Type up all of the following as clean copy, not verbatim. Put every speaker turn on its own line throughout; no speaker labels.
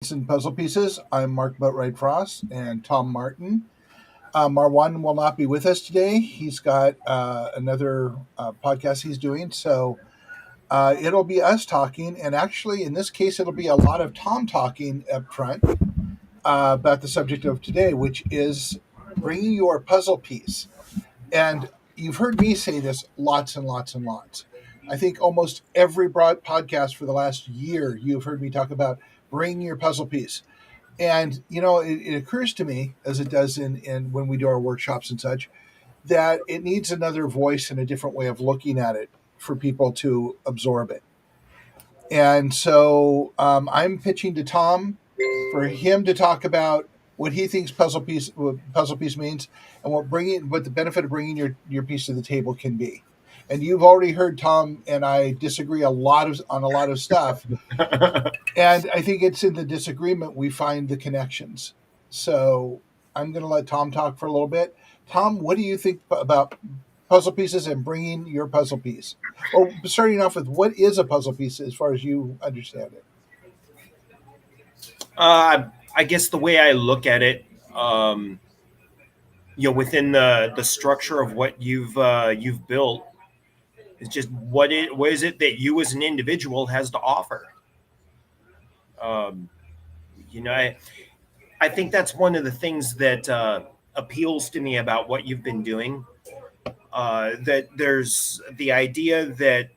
and Puzzle Pieces. I'm Mark Boatwright Frost and Tom Martin. Marwan will not be with us today. He's got another podcast he's doing. So it'll be us talking. And actually, in this case, it'll be a lot of Tom talking up front about the subject of today, which is bringing your puzzle piece. And you've heard me say this lots and lots and lots. I think almost every broad podcast for the last year, you've heard me talk about bring your puzzle piece. And it occurs to me, as it does in when we do our workshops and such, that it needs another voice and a different way of looking at it for people to absorb it. And so I'm pitching to Tom for him to talk about what he thinks puzzle piece means, and what the benefit of bringing your piece to the table can be. And you've already heard Tom and I disagree on a lot of stuff, and I think it's in the disagreement we find the connections. So I'm going to let Tom talk for a little bit. Tom, what do you think about puzzle pieces and bringing your puzzle piece? Or starting off with, what is a puzzle piece as far as you understand it?
I guess the way I look at it, within the structure of what you've built, is just what is it that you as an individual has to offer. Um, I think that's one of the things that appeals to me about what you've been doing. That there's the idea that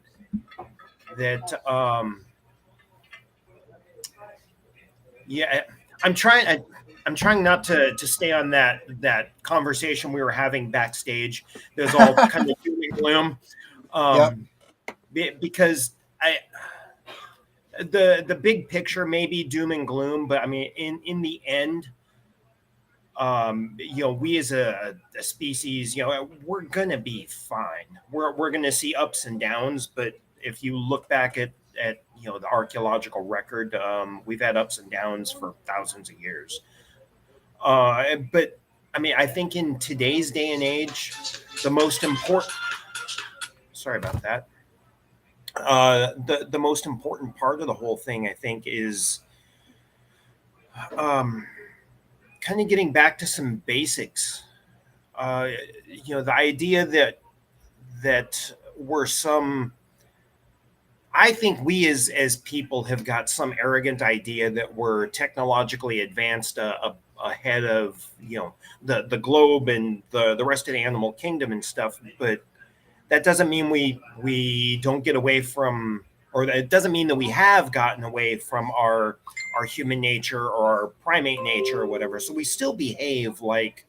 yeah, I'm trying. I'm trying not to stay on that conversation we were having backstage. There's all kind of doom and gloom,
Yep.
because the big picture may be doom and gloom, but I mean, in the end, we as a species, we're gonna be fine. We're gonna see ups and downs, but if you look back at the archaeological record, we've had ups and downs for thousands of years. But I mean, I think in today's day and age, the most important. Sorry about that. The most important part of the whole thing, I think, is um, kind of getting back to some basics. Uh, the idea that we're some. I think we as people have got some arrogant idea that we're technologically advanced ahead of the globe and the rest of the animal kingdom and stuff. But that doesn't mean we don't get away from, or it doesn't mean that we have gotten away from our human nature or our primate nature or whatever. So we still behave like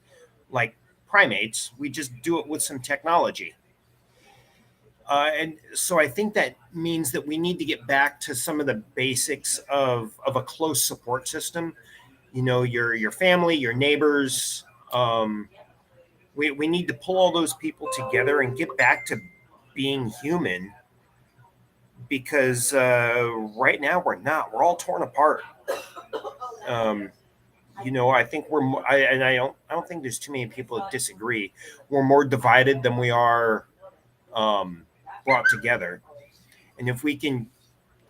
primates. We just do it with some technology. And so I think that means that we need to get back to some of the basics of a close support system. Your family, your neighbors. We need to pull all those people together and get back to being human, because right now we're not. We're all torn apart. Um, I think I don't think there's too many people that disagree. We're more divided than we are um, brought together. And if we can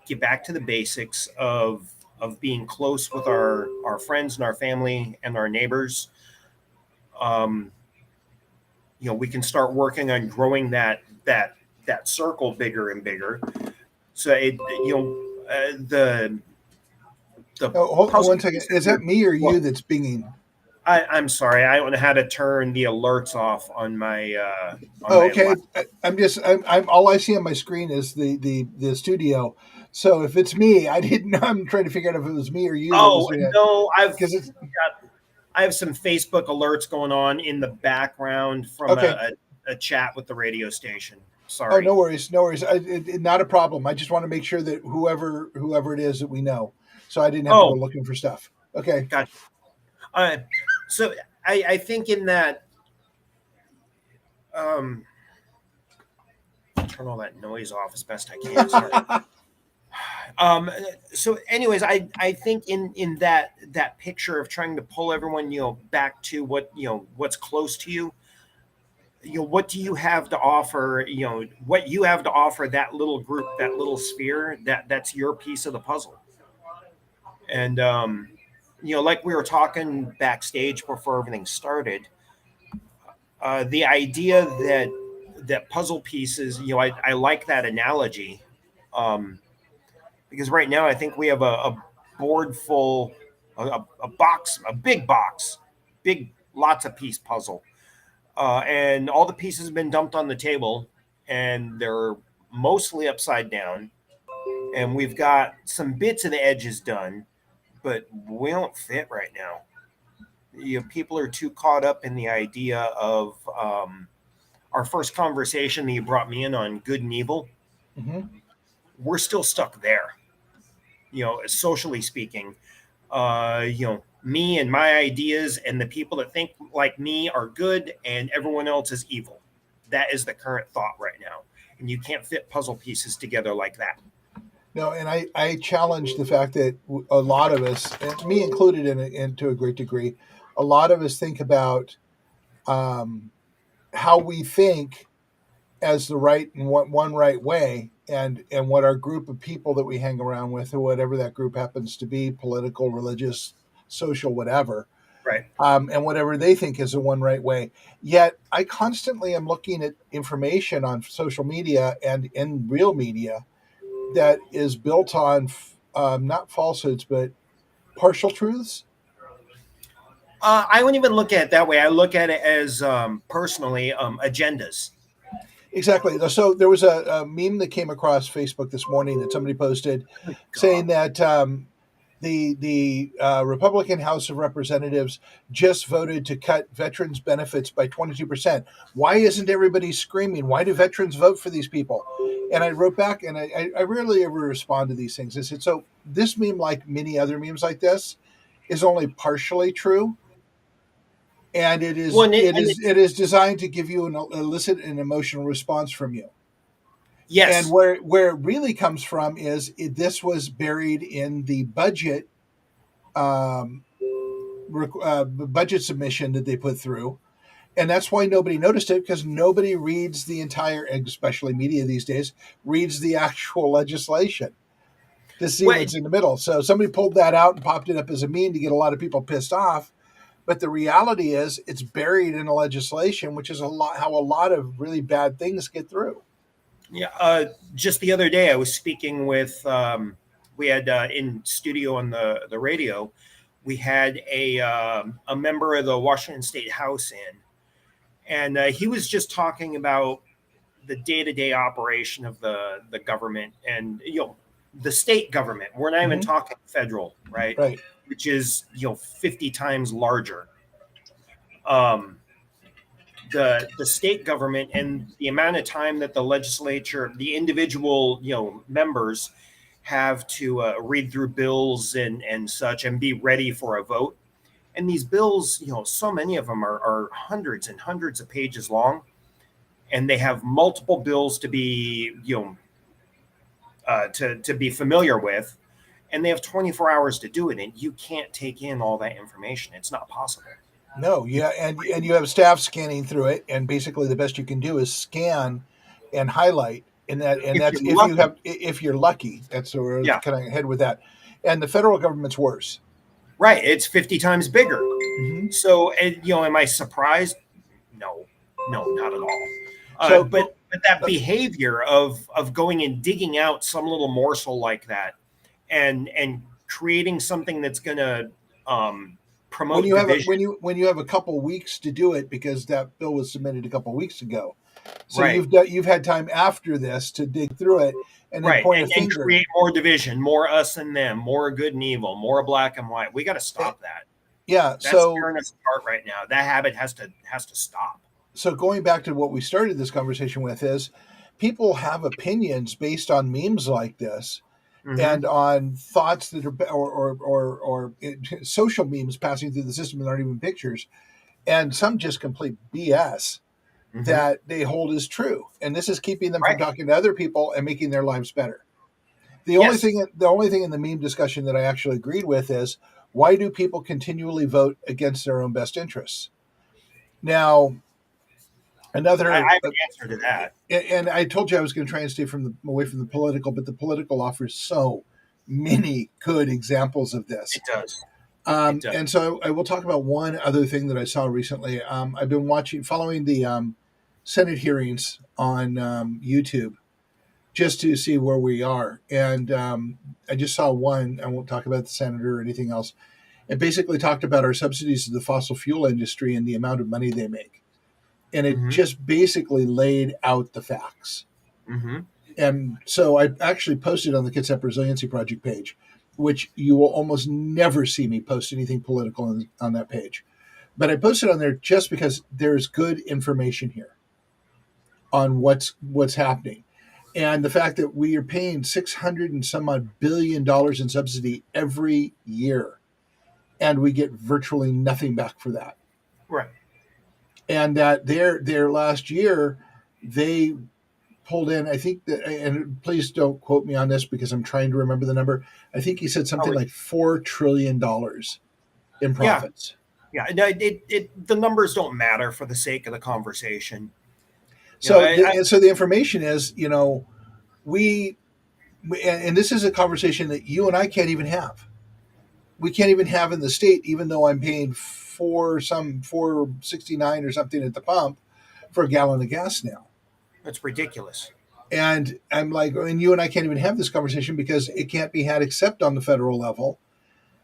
get back to the basics of being close with our friends and our family and our neighbors, um, we can start working on growing that circle bigger and bigger. So the
Oh, hold
puzzle
one second.
pieces
Is that
are,
me or you
well,
that's binging?
I'm sorry, I don't know how to turn the alerts off on
Oh,
my
okay.
laptop.
I'm all I see on my screen is the studio. So if it's me, I didn't know. I'm trying to figure out if it was me or you that was
Oh
doing it,
no,
because it's
I have some Facebook alerts going on in the background from
okay.
a chat with the radio station.
Oh,
Sorry.
no worries, no worries. Not a problem. I just want to make sure that whoever it is that we know, so I didn't have to go
Oh,
looking for stuff. Okay.
gotcha. Uh, so I think in that, um, turn all that noise off as best I can. Sorry. Um, so, anyways, I think in that picture of trying to pull everyone back to what's close to you. What do you have to offer? What you have to offer that little group, that little sphere, that's your piece of the puzzle. And like we were talking backstage before everything started, the idea that puzzle pieces, I like that analogy, um, because right now I think we have a board full, a box, a big box, big lots of piece puzzle, and all the pieces have been dumped on the table, and they're mostly upside down, and we've got some bits of the edges done, but we don't fit right now. People are too caught up in the idea of our first conversation that you brought me in on good and evil.
Mm-hmm.
We're still stuck there, socially speaking. Me and my ideas and the people that think like me are good and everyone else is evil. That is the current thought right now. And you can't fit puzzle pieces together like that.
No, and I challenge the fact that a lot of us, and me included in to a great degree, a lot of us think about um, how we think as the right and one right way, and what our group of people that we hang around with, or whatever that group happens to be, political, religious, social, whatever,
Right.
and whatever they think is the one right way. Yet I constantly am looking at information on social media and in real media that is built on not falsehoods but partial truths.
I wouldn't even look at it that way. I look at it as personally agendas.
Exactly. So there was a meme that came across Facebook this morning that somebody posted
Good
saying
God.
that the Republican House of Representatives just voted to cut veterans benefits by 22%. Why isn't everybody screaming? Why do veterans vote for these people? And I wrote back, and I rarely ever respond to these things. I said, so this meme, like many other memes like this, is only partially true, and it is
Well,
it
and
is it is designed to give you an elicit an emotional response from you. And
yes.
where it really comes from is this was buried in the budget um, budget submission that they put through, and that's why nobody noticed it, because nobody reads the entire, especially media these days, reads the actual legislation to see
Well,
what's in the middle. So somebody pulled that out and popped it up as a meme to get a lot of people pissed off. But the reality is, it's buried in the legislation, which is a lot how a lot of really bad things get through.
yeah. Just the other day, I was speaking with. We had in studio on the radio. We had a member of the Washington State House in, and he was just talking about the day to day operation of the government and the state government. We're not even
Mm-hmm.
talking federal, right?
Right.
Which is 50 times larger. Um, the state government and the amount of time that the legislature, the individual members have to read through bills and such and be ready for a vote. And these bills, so many of them are hundreds and hundreds of pages long, and they have multiple bills to be to be familiar with, and they have 24 hours to do it, and you can't take in all that information. It's not possible.
No, yeah, and you have staff scanning through it, and basically the best you can do is scan and highlight, and
If
that's
you're lucky.
if you're lucky. That's where I was
Yeah,
kind of head with that. And the federal government's worse.
right. It's 50 times bigger.
Mm-hmm.
So, am I surprised? No, no, not at all.
So,
But that behavior of going and digging out some little morsel like that, and creating something that's going to
when
promote
you have
division.
when you have a couple weeks to do it, because that bill was submitted a couple weeks ago, so
Right,
you've had time after this to dig through it and then
right,
point a
and
finger.
create more division, more us and them, more good and evil, more black and white. We got to stop that.
Yeah.
That's
So
tearing us apart right now. That habit has to stop.
going back to what we started this conversation with is, people have opinions based on memes like this,
Hmm.
and on thoughts that are social memes passing through the system that aren't even pictures, and some just complete BS
Hmm.
that they hold as true, and this is keeping them from
Right.
talking to other people and making their lives better.
Yes.
The only thing in the meme discussion that I actually agreed with is, why do people continually vote against their own best interests? Now,
I
another
have an answer to that.
and I told you I was going to try and stay away from the political, but the political offers so many good examples of this.
It does. It does.
And so I will talk about one other thing that I saw recently. I've been following the Senate hearings on YouTube just to see where we are. And I just saw one. I won't talk about the senator or anything else. It basically talked about our subsidies to the fossil fuel industry and the amount of money they make. And it just basically laid out the facts.
Mm-hmm.
And so I actually posted on the Kitsap Resiliency Project page, which you will almost never see me post anything political on that page. But I posted on there just because there's good information here on what's happening. And the fact that we are paying $600 and some odd billion in subsidy every year, and we get virtually nothing back for that.
Right.
And that their last year, they pulled in, I think that, and please don't quote me on this because I'm trying to remember the number. I think he said something like $4 trillion in profits.
Yeah. The numbers don't matter for the sake of the conversation.
So the information is, we, and this is a conversation that you and I can't even have. We can't even have in the state, even though I'm paying $4.69 or something at the pump for a gallon of gas now.
That's ridiculous.
And I'm like, and you and I can't even have this conversation because it can't be had except on the federal level.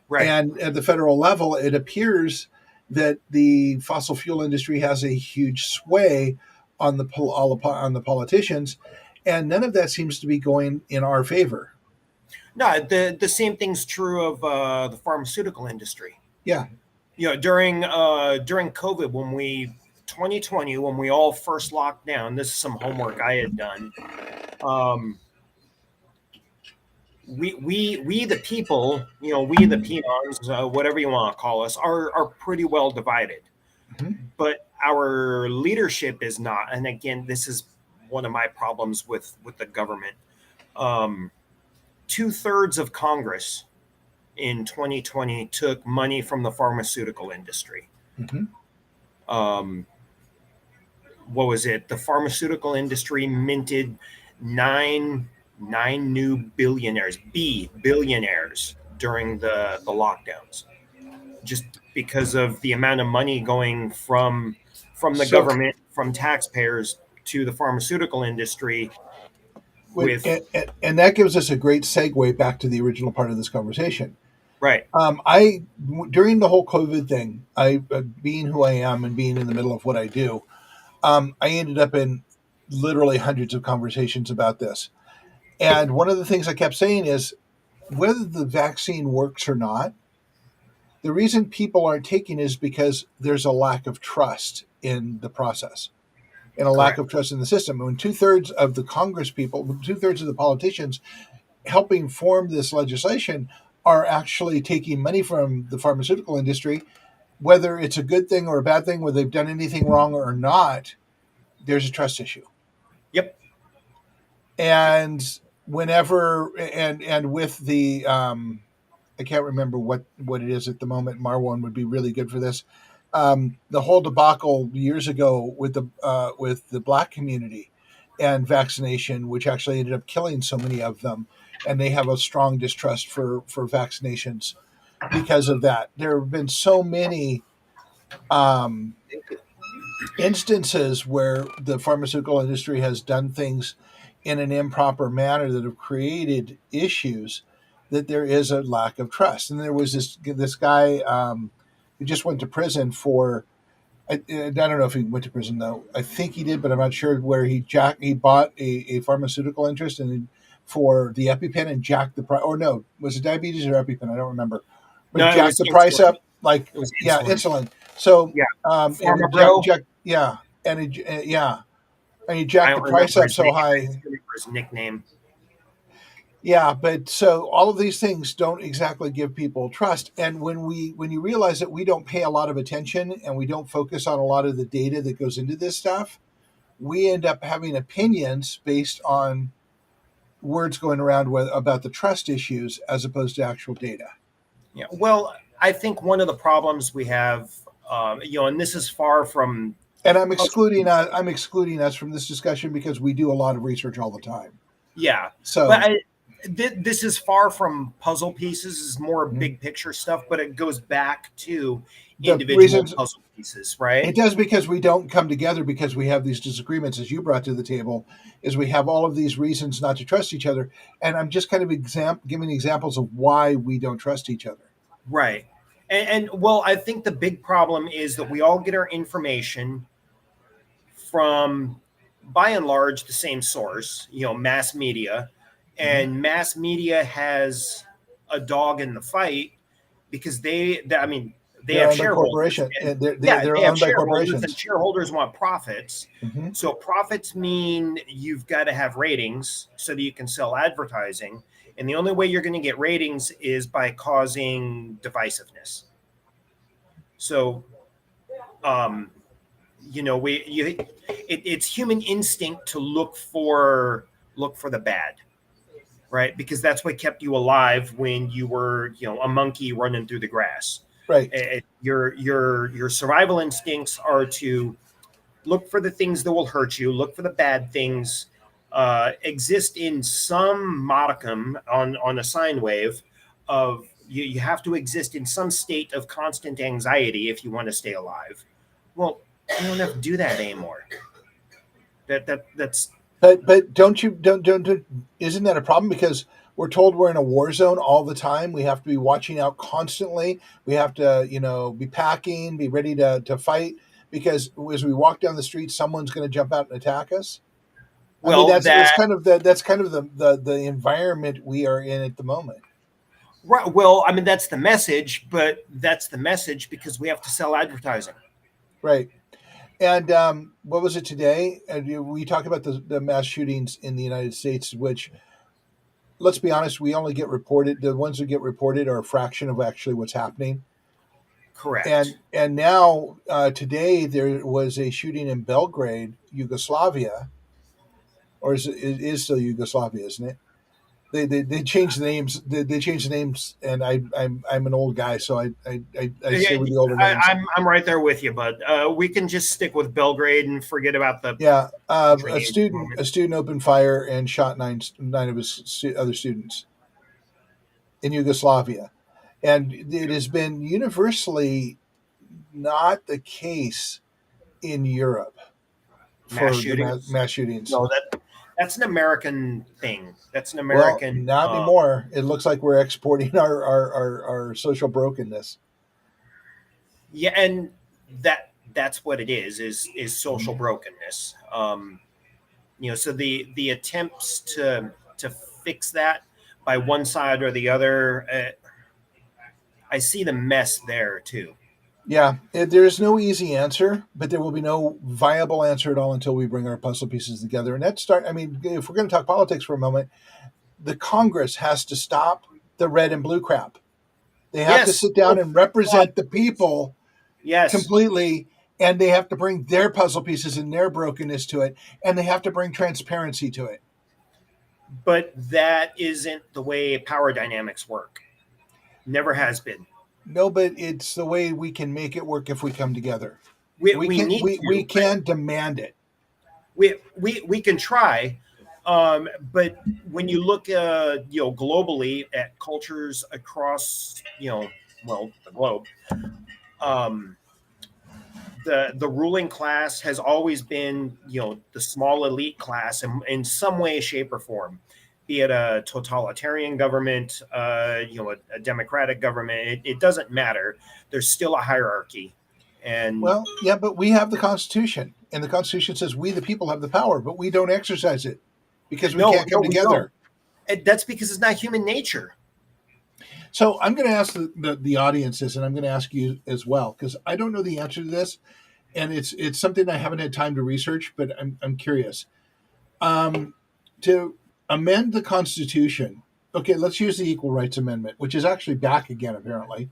Right.
And at the federal level, it appears that the fossil fuel industry has a huge sway on the politicians, and none of that seems to be going in our favor.
No, the same thing's true of the pharmaceutical industry.
Yeah.
During COVID, 2020, when we all first locked down, this is some homework I had done. We the people, we the peons, whatever you want to call us, are pretty well divided. Mm-hmm. But our leadership is not. And again, this is one of my problems with the government. 2/3 of Congress in 2020 took money from the pharmaceutical industry.
Mm-hmm.
What was it? The pharmaceutical industry minted nine new billionaires during the lockdowns, just because of the amount of money going from the government, from taxpayers to the pharmaceutical industry.
And that gives us a great segue back to the original part of this conversation.
Right.
During the whole COVID thing, being who I am and being in the middle of what I do, I ended up in literally hundreds of conversations about this. And one of the things I kept saying is, whether the vaccine works or not, the reason people aren't taking it is because there's a lack of trust in the process and a lack of trust in the system. When 2/3 of the Congress people, 2/3 of the politicians helping form this legislation are actually taking money from the pharmaceutical industry, whether it's a good thing or a bad thing, whether they've done anything wrong or not, there's a trust issue.
Yep.
And whenever, and with the, I can't remember what it is at the moment. Marwan would be really good for this. The whole debacle years ago with the Black community and vaccination, which actually ended up killing so many of them. And they have a strong distrust for vaccinations because of that. There have been so many instances where the pharmaceutical industry has done things in an improper manner that have created issues, that there is a lack of trust. And there was this guy who just went to prison for, I don't know if he went to prison though. I think he did, but I'm not sure, where he bought a pharmaceutical interest for the EpiPen and jacked the price. Or no, was it diabetes or EpiPen? I don't remember. But no, jacked the price up, like insulin. So and he jacked the price up so high.
His nickname.
Yeah, but so all of these things don't exactly give people trust. And when you realize that we don't pay a lot of attention and we don't focus on a lot of the data that goes into this stuff, we end up having opinions based on words going around about the trust issues as opposed to actual data.
Yeah. Well, I think one of the problems we have, and this is far from.
And I'm excluding us from this discussion because we do a lot of research all the time.
Yeah.
So,
but This is far from puzzle pieces. This is more
Mhm.
big picture stuff, but it goes back to
The
individual
reasons
puzzle pieces,
it
right?
does, because we don't come together because we have these disagreements, as you brought to the table, is we have all of these reasons not to trust each other. And I'm just kind of giving examples of why we don't trust each other.
Right. And well, I think the big problem is that we all get our information from, by and large, the same source, mass media.
Mhm.
And mass media has a dog in the fight because I mean, they
They're
have
owned by
shareholders,
corporation,
and
and they're, they're,
yeah,
they're
they have
owned by
shareholders, and
corporations.
shareholders want profits.
Hmm.
So profits mean you've got to have ratings so that you can sell advertising. And the only way you're going to get ratings is by causing divisiveness. So, um, it's human instinct to look for the bad, right? Because that's what kept you alive when you were, a monkey running through the grass.
Right.
Your survival instincts are to look for the things that will hurt you, look for the bad things, exist in some modicum on a sine wave of you have to exist in some state of constant anxiety if you want to stay alive. Well, you don't have to do that anymore. That's
But don't you don't isn't that a problem? Because we're told we're in a war zone all the time. We have to be watching out constantly. We have to, be packing, be ready to fight, because as we walk down the street, someone's going to jump out and attack us. I mean,
well
that's
that
kind of the environment we are in at the moment.
right. Well, I mean that's the message, but that's the message because we have to sell advertising.
Right. And what was it today? And we talk about the mass shootings in the United States, which, let's be honest, we only get reported. The ones that get reported are a fraction of actually what's happening.
Correct.
And now, today, there was a shooting in Belgrade, Yugoslavia, or it is still Yugoslavia, isn't it? They changed the names. They changed the names, and I'm an old guy, so I
Yeah,
stay with the older
I,
names.
I'm right there with you, but we can just stick with Belgrade and forget about the
Yeah,
country
a
names at the
student
moment.
a student opened fire and shot nine of his other students in Yugoslavia, and it has been universally not the case in Europe
Mass
for the
shootings.
mass shootings.
No, that's an American thing. That's an
Well,
American.
not anymore. It looks like we're exporting our social brokenness.
Yeah, and that's what it is social
Mhm.
brokenness. So the attempts to fix that by one side or the other, I see the mess there too.
Yeah, there is no easy answer, but there will be no viable answer at all until we bring our puzzle pieces together. And that start. I mean, if we're going to talk politics for a moment, the Congress has to stop the red and blue crap. They have to
Yes.
sit down
Oh
and
God.
represent the people
Yes.
completely, and they have to bring their puzzle pieces and their brokenness to it, and they have to bring transparency to it.
But that isn't the way power dynamics work. Never has been.
No, but it's the way we can make it work if we come together. We
We
can
need
we
to, but
can demand it.
we can try. But when you look, globally at cultures across, well, the globe, um, the ruling class has always been, the small elite class in some way, shape, or form. Be it a totalitarian government, a democratic government, it doesn't matter. There's still a hierarchy, and
Well, yeah, but we have the Constitution, and the Constitution says we, the people, have the power, but we don't exercise it because we
no,
can't
no,
come
we don't.
together.
And that's because it's not human nature.
So I'm going to ask the audience this, and I'm going to ask you as well, because I don't know the answer to this, and it's something I haven't had time to research, but I'm curious. Um, to amend the Constitution, okay, let's use the Equal Rights Amendment, which is actually back again apparently,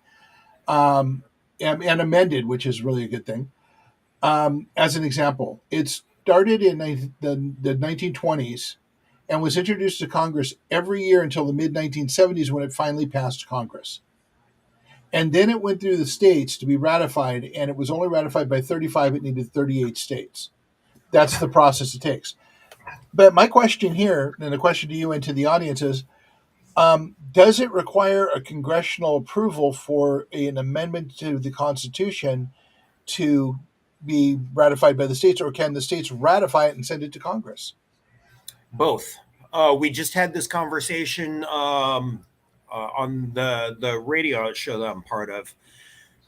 um, and amended, which is really a good thing. As an example, it started in the 1920s and was introduced to Congress every year until the mid 1970s when it finally passed Congress. And then it went through the states to be ratified, and it was only ratified by 35. It needed 38 states. That's the process it takes. But my question here, and the question to you and to the audience is, Does it require a congressional approval for an amendment to the Constitution to be ratified by the states, or can the states ratify it and send it to Congress?
Both. We just had this conversation on the radio show that I'm part of.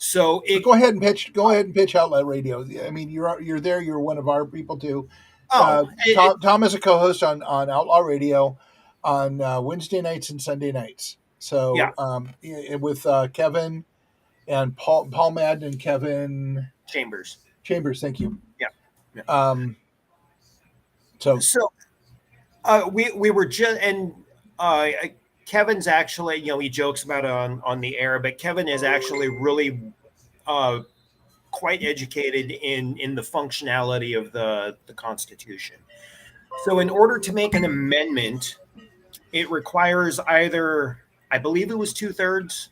So
But go ahead and pitch. Go ahead and pitch Outlet Radio. I mean, you're there. You're one of our people too. Tom is a co-host on Outlaw Radio on Wednesday nights and Sunday nights. So
Yeah.
With Kevin and Paul Madden and Kevin
Chambers.
Thank you.
Yeah. So we were just, and Kevin's actually, he jokes about it on the air, but Kevin is actually really quite educated in the functionality of the Constitution. So in order to make an amendment, it requires either, I believe it was two-thirds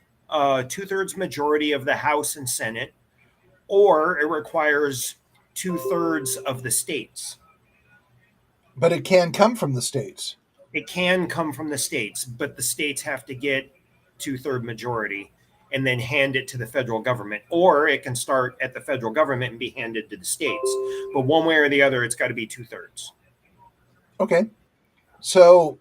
majority of the House and Senate, or it requires two-thirds of the states.
But it can come from the states.
It can come from the states, but the states have to get two-third majority and then hand it to the federal government, or it can start at the federal government and be handed to the states. But one way or the other, it's got to be two-thirds.
Okay. So,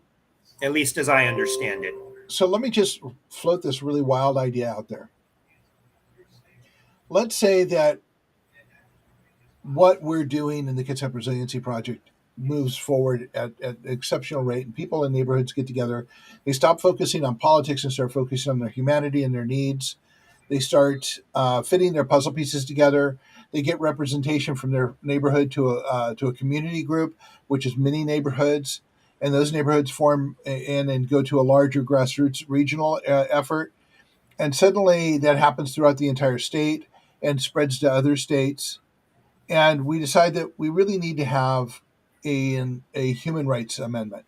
at least as I understand it.
So let me just float this really wild idea out there. Let's say that what we're doing in the Kitsap Resiliency Project moves forward at an exceptional rate, and people in neighborhoods get together. They stop focusing on politics and start focusing on their humanity and their needs. They start fitting their puzzle pieces together. They get representation from their neighborhood to a community group, which is many neighborhoods, and those neighborhoods form in and go to a larger grassroots regional effort. And suddenly that happens throughout the entire state and spreads to other states. And we decide that we really need to have a human rights amendment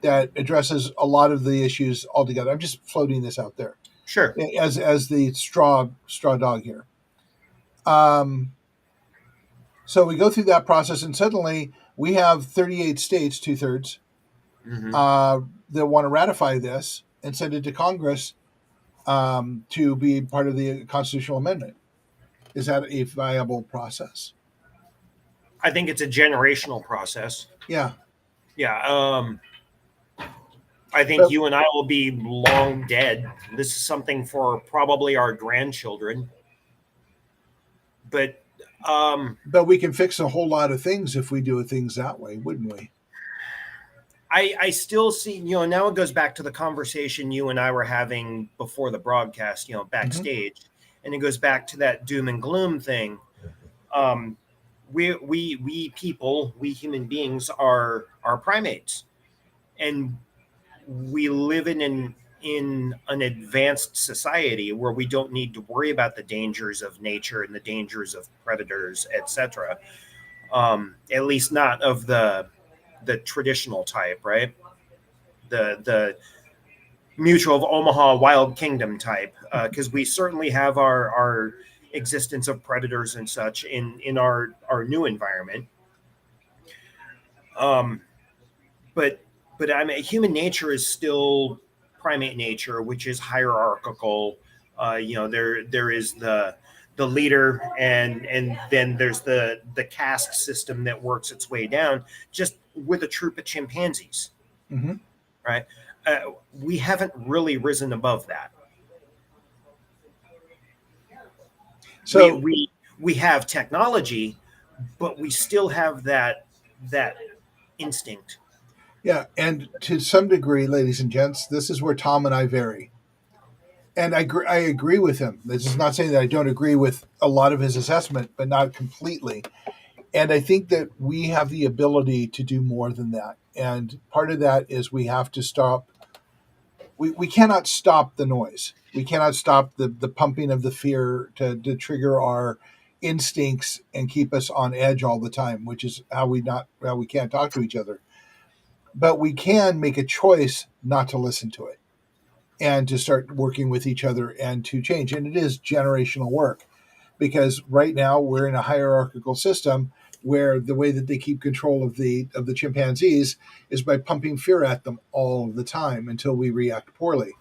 that addresses a lot of the issues altogether. I'm just floating this out there.
Sure.
As the straw dog here. So we go through that process, and suddenly we have 38 states, two-thirds, that want to ratify this and send it to Congress to be part of the constitutional amendment. Is that a viable process?
I think it's a generational process.
Yeah.
Yeah. I think you and I will be long dead. This is something for probably our grandchildren. But
we can fix a whole lot of things if we do things that way, wouldn't we?
I still see, now it goes back to the conversation you and I were having before the broadcast, backstage, and it goes back to that doom and gloom thing. We people, we human beings are primates, and we live in an advanced society where we don't need to worry about the dangers of nature and the dangers of predators, etc. At least not of the traditional type, right? The Mutual of Omaha Wild Kingdom type, because we certainly have our existence of predators and such in our new environment. But I mean, human nature is still primate nature, which is hierarchical. There is the leader, and then there's the caste system that works its way down, just with a troop of chimpanzees, right? We haven't really risen above that. So we have technology, but we still have that instinct.
Yeah, and to some degree, ladies and gents, this is where Tom and I vary. And I agree with him. This is not saying that I don't agree with a lot of his assessment, but not completely. And I think that we have the ability to do more than that. And part of that is we have to stop. We cannot stop the noise. We cannot stop the pumping of the fear to trigger our instincts and keep us on edge all the time, which is how we can't talk to each other. But we can make a choice not to listen to it and to start working with each other and to change. And it is generational work, because right now we're in a hierarchical system where the way that they keep control of the chimpanzees is by pumping fear at them all the time until we react poorly.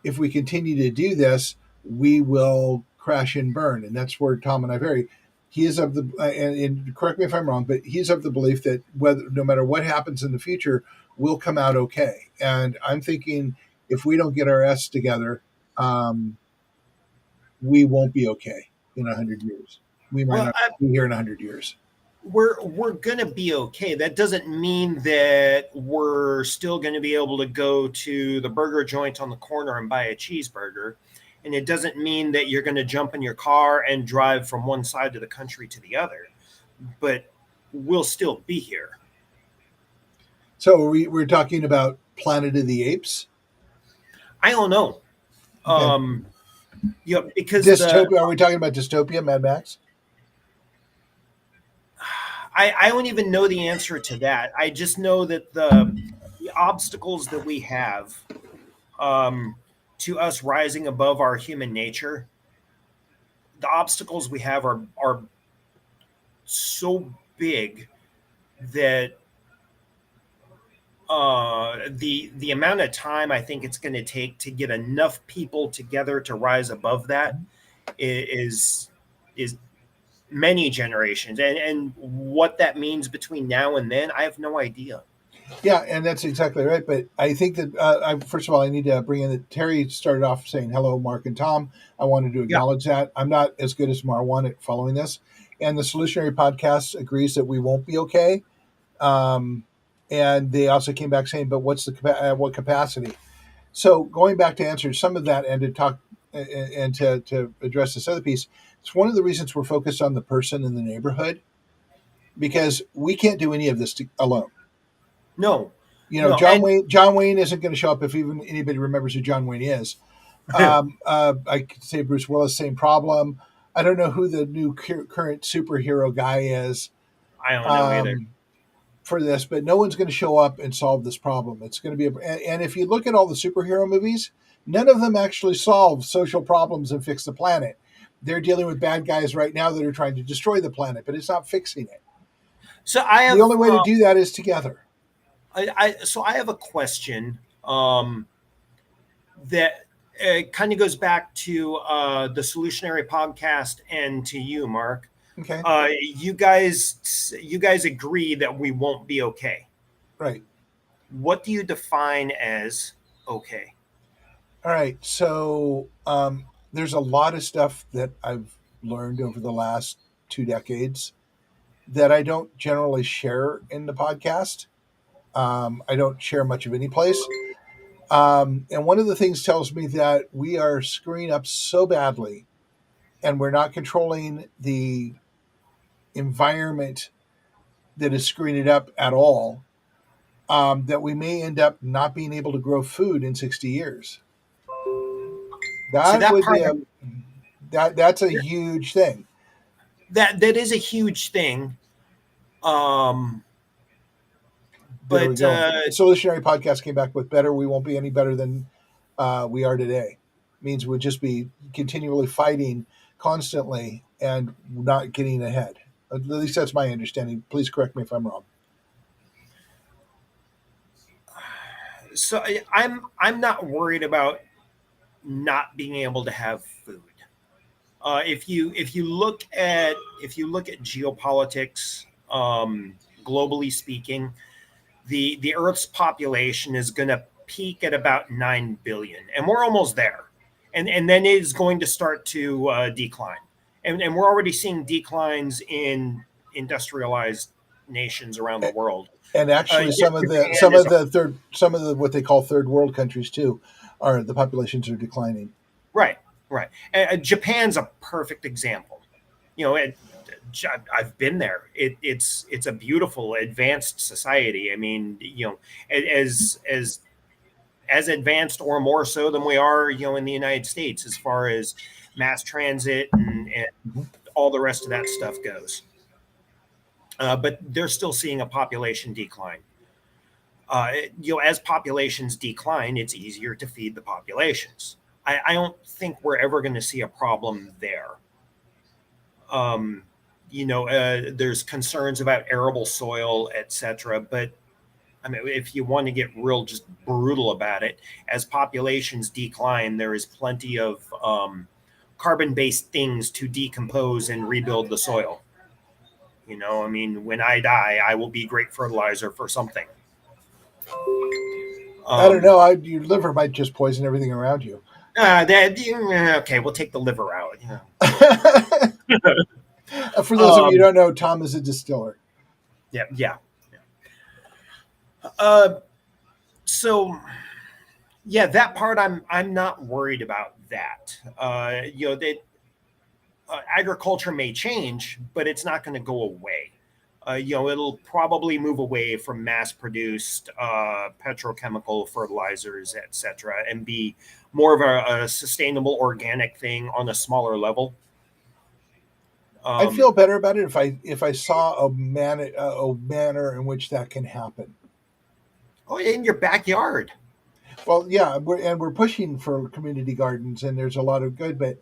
If we continue to do this, we will crash and burn, and that's where Tom and I vary. He is of the and correct me if I'm wrong, but he's of the belief that whether no matter what happens in the future, we'll come out okay. And I'm thinking if we don't get our s together, um, we won't be okay in 100 years. We might
Well,
not be here in 100 years.
we're gonna be okay. That doesn't mean that we're still gonna be able to go to the burger joint on the corner and buy a cheeseburger. And it doesn't mean that you're gonna jump in your car and drive from one side of the country to the other. But we'll still be here.
So we're talking about Planet of the Apes.
I don't know.
Okay.
Because
Dystopia. Are we talking about dystopia, Mad Max?
I don't even know the answer to that. I just know that the obstacles that we have to us rising above our human nature, the obstacles we have are so big that the amount of time I think it's going to take to get enough people together to rise above that is many generations, and what that means between now and then, I have no idea.
Yeah, and that's exactly right. But I think that first of all, I need to bring in that Terry started off saying hello, Mark and Tom. I wanted to
Yeah.
acknowledge that. I'm not as good as Marwan at following this, and the Solutionary Podcast agrees that we won't be okay. Um, and they also came back saying, "But what's the what capacity?" So going back to answer some of that and to talk and to address this other piece, it's one of the reasons we're focused on the person in the neighborhood because we can't do any of this alone.
No,
You know,
no, and
John Wayne isn't going to show up if even anybody remembers who John Wayne is. I could say Bruce Willis, same problem. I don't know who the new current superhero guy is
I don't know either.
For this, but no one's going to show up and solve this problem. It's going to be, and if you look at all the superhero movies, none of them actually solve social problems and fix the planet. They're dealing with bad guys right now that are trying to destroy the planet, but it's not fixing it.
So I have
The only way to do that is together.
I have a question that kind of goes back to the Solutionary Podcast and to you, Mark.
Okay.
You guys agree that we won't be okay.
Right.
What do you define as okay?
All right. So there's a lot of stuff that I've learned over the last 2 decades that I don't generally share in the podcast. I don't share much of any place. And one of the things tells me that we are screwing up so badly and we're not controlling the environment that is screwing it up at all, that we may end up not being able to grow food in 60 years. That would be that's a huge thing.
That is a huge thing. But
the Solutionary Podcast came back with better. We won't be any better than we are today. Means we'll just be continually fighting constantly and not getting ahead. At least that's my understanding. Please correct me if I'm wrong.
So I'm not worried about not being able to have food. If you look at geopolitics, globally speaking, the Earth's population is going to peak at about 9 billion, and we're almost there, and then it is going to start to decline, and we're already seeing declines in industrialized nations around the world.
And actually, some of the what they call third world countries too, are the populations are declining.
Right. Japan's a perfect example. You know, I've been there. It's a beautiful, advanced society. I mean, you know, as advanced or more so than we are, you know, in the United States as far as mass transit and all the rest of that stuff goes. But they're still seeing a population decline. You know, as populations decline, it's easier to feed the populations. I don't think we're ever going to see a problem there. there's concerns about arable soil, etc. But I mean, if you want to get real, just brutal about it, as populations decline, there is plenty of carbon-based things to decompose and rebuild the soil. I mean, when I die, I will be great fertilizer for something.
I don't
Um,
know. Your liver might just poison everything around you.
okay, we'll take the liver out.
For those of you who
Um,
don't know, Tom is a distiller.
yeah, yeah. Uh, so yeah, that part I'm not worried about that. That agriculture may change, but it's not going to go away. It'll probably move away from mass-produced petrochemical fertilizers, etc., and be more of a sustainable organic thing on a smaller level.
I'd feel
Um,
better about it if I saw a manner in which that can happen.
in your backyard.
Well, yeah, we're pushing for community gardens, and there's a lot of good, but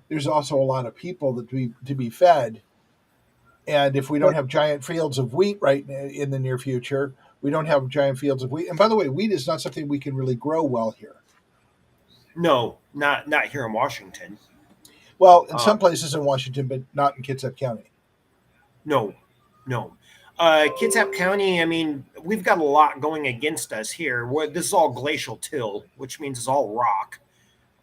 there's also a lot of people to be fed. And if we don't
But
have giant fields of wheat right in the near future, we don't have giant fields of wheat. And by the way, wheat is not something we can really grow well here.
no, not here in Washington.
Well, in
Uh,
some places in Washington, but not in Kitsap County.
no, no. Kitsap County, I mean, we've got a lot going against us here. This is all glacial till, which means it's all rock.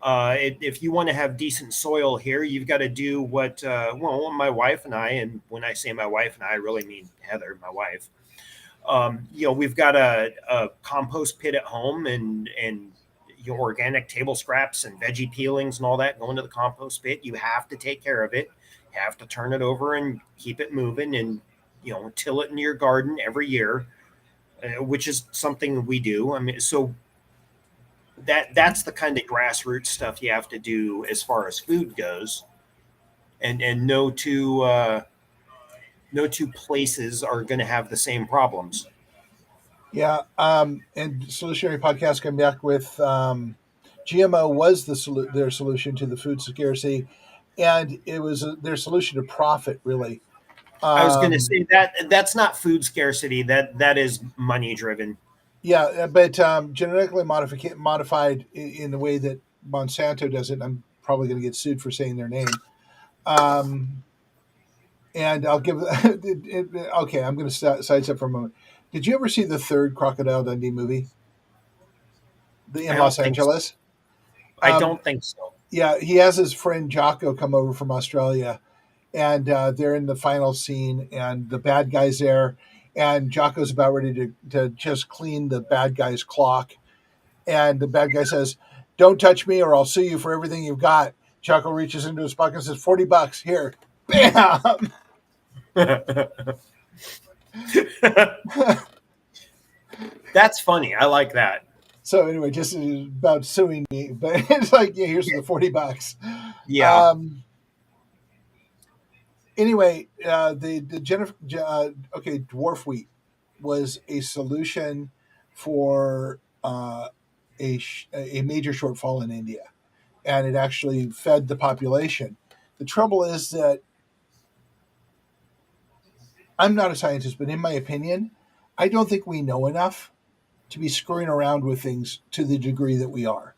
If you want to have decent soil here, you've got to do well, my wife and and when I say my wife and I really mean Heather, my wife. We've got a compost pit at home and your organic table scraps and veggie peelings and all that going to the compost pit. You have to take care of it. You have to turn it over and keep it moving and, till it in your garden every year, which is something we do. I mean, so that's the kind of grassroots stuff you have to do as far as food goes. And no two places are going to have the same problems.
Yeah, and Solutionary Podcast came back with GMO was their solution to the food scarcity, and it was their solution to profit, really.
I was going to
Um,
say that's not food scarcity. That is money driven.
yeah, but genetically modified in the way that Monsanto does it. I'm probably going to get sued for saying their name. Um, and I'll give okay. I'm going to sidestep for a moment. Did you ever see the third Crocodile Dundee movie
I
in
don't
Los
think so.
Angeles?
I
Um,
don't think so.
yeah, he has his friend Jocko come over from Australia, and they're in the final scene, and the bad guy's there, and Jocko's about ready to just clean the bad guy's clock, and the bad guy says, "Don't touch me, or I'll sue you for everything you've got." Jocko reaches into his pocket and says, $40 here, bam.
That's funny. I like that.
So anyway, just about suing me, but it's like, yeah, here's the $40.
Yeah.
Um, anyway, the Jennifer, okay, dwarf wheat was a solution for a major shortfall in India, and it actually fed the population. The trouble is that I'm not a scientist, but in my opinion, I don't think we know enough to be screwing around with things to the degree that we are.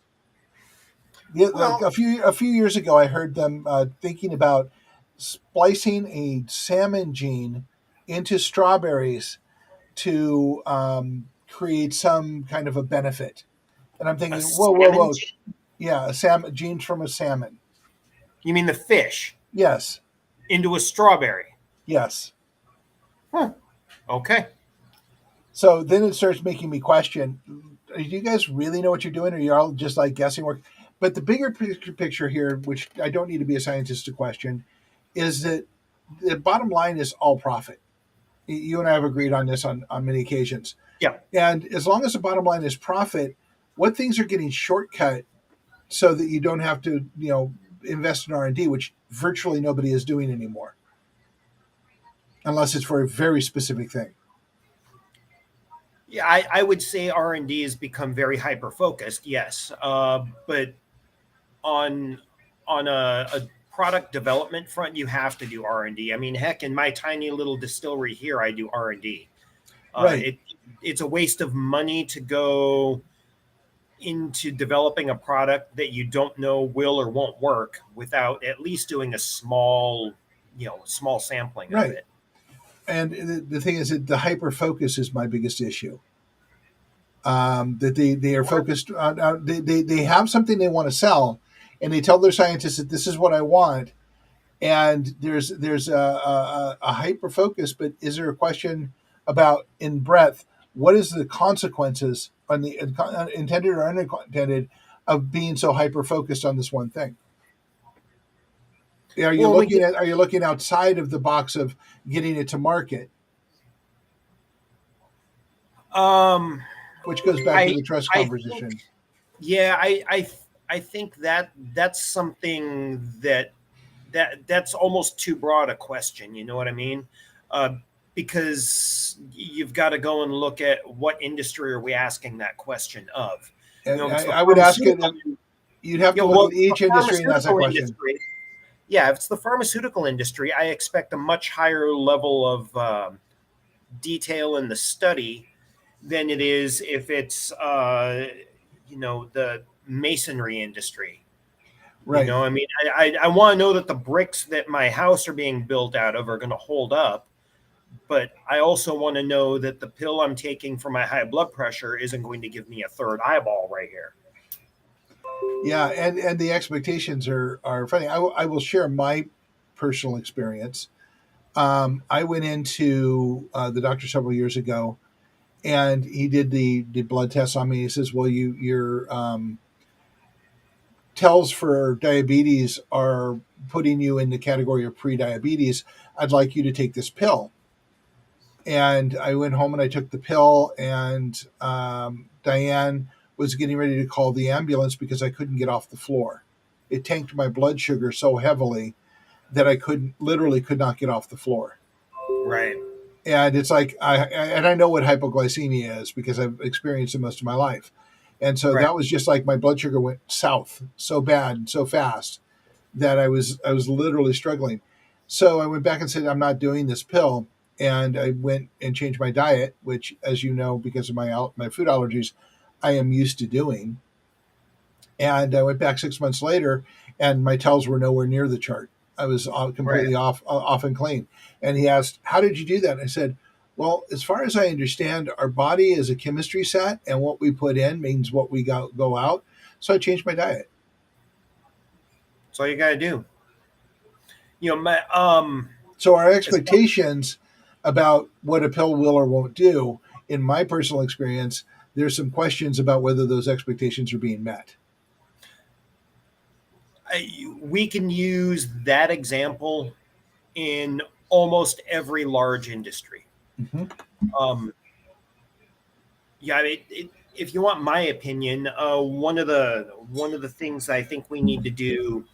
Like
Well,
a few years ago, I heard them thinking about splicing a salmon gene into strawberries to create some kind of a benefit. And I'm
a
thinking, whoa, whoa,
salmon
whoa,
gene?
yeah, a salmon genes from a salmon.
You mean the fish
Yes,
into a strawberry?
yes.
Huh. Okay.
So then it starts making me question: do you guys really know what you're doing, or you're all just like guessing work? But the bigger picture here, which I don't need to be a scientist to question, is that the bottom line is all profit. You and I have agreed on this on many occasions.
Yeah.
And as long as the bottom line is profit, what things are getting shortcut so that you don't have to, invest in R&D, which virtually nobody is doing anymore, unless it's for a very specific thing.
Yeah, I would say R&D has become very hyper focused. Yes, but on on product development front, you have to do R&D. I mean, heck, in my tiny little distillery here, I do R&D.
Right.
It's a waste of money to go into developing a product that you don't know will or won't work without at least doing a small sampling of
Right.
it.
And the thing is that the hyper focus is my biggest issue. That they are focused on, they have something they want to sell, and they tell their scientists that this is what I want, and there's a hyper focus, but is there a question about in breadth what is the consequences on the intended or unintended of being so hyper focused on this one thing?
Well, we get,
Are you looking outside of the box of getting it to market,
um,
which goes back to
I
the trust
I think
conversation?
yeah, I think that that's something that's almost too broad a question. You know what I mean? Uh, because you've got to go and look at what industry are we asking that question of. You
And
know, if it's the
I would ask it.
pharmaceutical,
You'd have
you
to
know,
look
well,
at each
the
industry and ask that
pharmaceutical
question.
industry. Yeah, if it's the pharmaceutical industry, I expect a much higher level of detail in the study than it is if it's the masonry industry.
Right.
I mean, I want to know that the bricks that my house are being built out of are going to hold up, but I also want to know that the pill I'm taking for my high blood pressure isn't going to give me a third eyeball right here.
Yeah, and the expectations are funny. I will share my personal experience. I went into the doctor several years ago, and he did the blood test on me. He says, "Well, your tells for diabetes are putting you in the category of pre-diabetes. I'd like you to take this pill." And I went home and I took the pill, and Diane was getting ready to call the ambulance because I couldn't get off the floor. It tanked my blood sugar so heavily that I literally could not get off the floor.
Right.
And it's like I know what hypoglycemia is because I've experienced it most of my life. And so
Right.
that was just like my blood sugar went south so bad and so fast that I was literally struggling. So I went back and said, I'm not doing this pill. And I went and changed my diet, which, as you know, because of my food allergies, I am used to doing. And I went back 6 months later, and my tells were nowhere near the chart. I was
Right.
completely off and clean. And he asked, "How did you do that?" And I said, "Well, as far as I understand, our body is a chemistry set, and what we put in means what we go out. So I changed my diet."
That's all you got to do. My
So our
as far-
expectations about what a pill will or won't do, in my personal experience, there's some questions about whether those expectations are being met.
we can use that example in almost every large industry.
Mm-hmm.
Um, yeah, if you want my opinion, one of the things I think we need to do,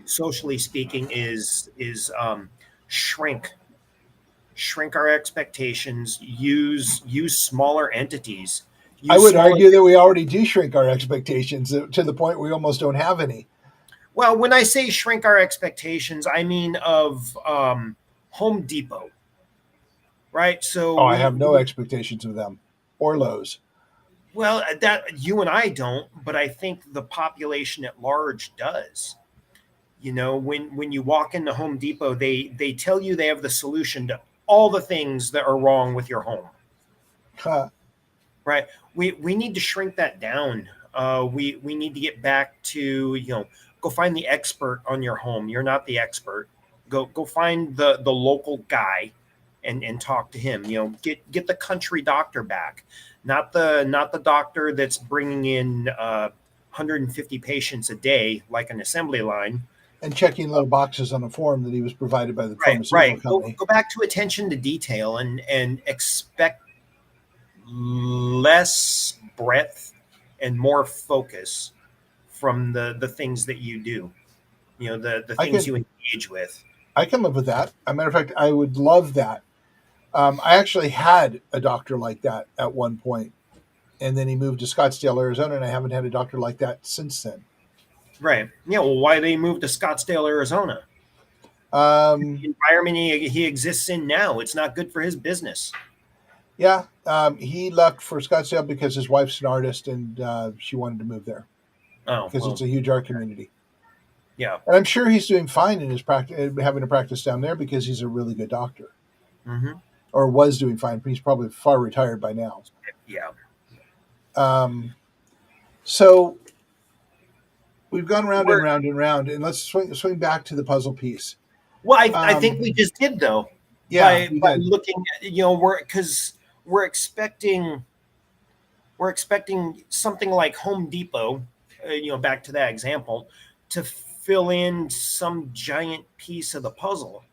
socially speaking, is shrink our expectations. Use smaller entities.
I
Use
would
smaller.
argue that we already do shrink our expectations to the point where we almost don't have any.
Well, when I say shrink our expectations, I mean of Home Depot, right? So
Oh, I have no expectations of them or Lowe's.
well, that you and I don't, but I think the population at large does. When you walk into Home Depot, they tell you they have the solution to all the things that are wrong with your home,
Huh.
right? We need to shrink that down. We need to get back to go find the expert on your home. You're not the expert. Go find the local guy and talk to him. Get the country doctor back, not the doctor that's bringing in 150 patients a day like an assembly line.
And checking little boxes on a form that he was provided by the
Right,
pharmaceutical
right. Go
company.
go back to attention to detail and expect less breadth and more focus from the things that you do. The
I
things
can
you engage with.
I can live with that. As a matter of fact, I would love that. I actually had a doctor like that at one point, and then he moved to Scottsdale, Arizona, and I haven't had a doctor like that since then.
Right. Yeah. Well, why they moved to Scottsdale, Arizona?
Um,
Environment he exists in now, it's not good for his business.
yeah, he left for Scottsdale because his wife's an artist and she wanted to move there
Oh
because it's
well,
a huge art community.
yeah.
And I'm sure he's doing fine in his practice, having a practice down there because he's a really good doctor,
Hmm.
or was doing fine. He's probably far retired by now.
Yeah.
Um, so we've gone round and
We're
round and round, and let's swing back to the puzzle piece.
Well, I think we
Um,
just did though
yeah, we
by
did.
looking at, we're because we're expecting something like Home Depot, back to that example, to fill in some giant piece of the puzzle.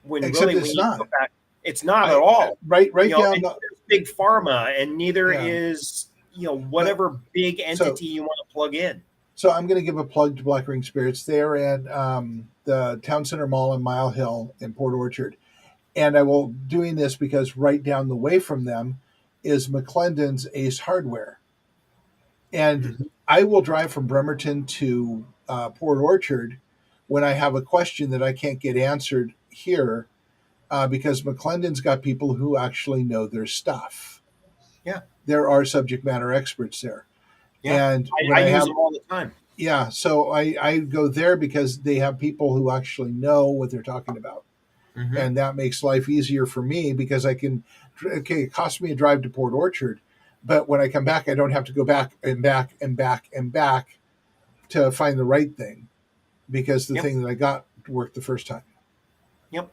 When
Except
really we
it's
need to go
not.
back, it's not at
I
all.
right down.
And there's big pharma, and neither
Yeah,
is
but
whatever big
so
entity you want to plug in.
so I'm going to give a plug to Black Ring Spirits. They're at the Town Center Mall in Mile Hill in Port Orchard, and I will doing this because right down the way from them is McClendon's Ace Hardware, and
Mhm.
I will drive from Bremerton to Port Orchard when I have a question that I can't get answered here because McClendon's got people who actually know their stuff.
Yeah,
There are subject matter experts there,
yeah.
and
I
when I
use
have
them all the time.
yeah, so I go there because they have people who actually know what they're talking about,
Hmm.
and that makes life easier for me because I can. Okay, it costs me a drive to Port Orchard, but when I come back, I don't have to go back and back and back and back to find the right thing because the
Yep.
thing that I got worked the first time.
Yep.